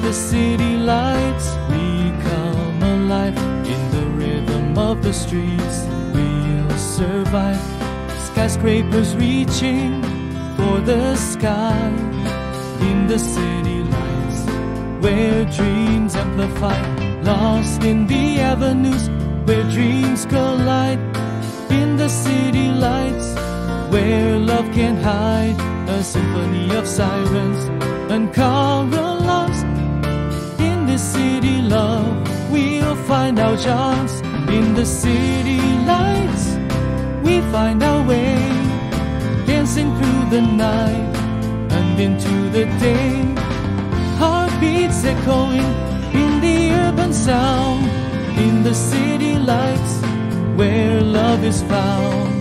the city lights, we come alive. In the rhythm of the streets, we'll survive. Skyscrapers reaching for the sky. In the city lights, where dreams amplify. Lost in the avenues, where dreams collide. In the city lights, where love can hide. A symphony of sirens, uncovered lost. In the city love, we'll find our chance. In the city lights, we find our way, dancing through the night and into the day. Heartbeats echoing in the urban sound. In the city lights, where love is found.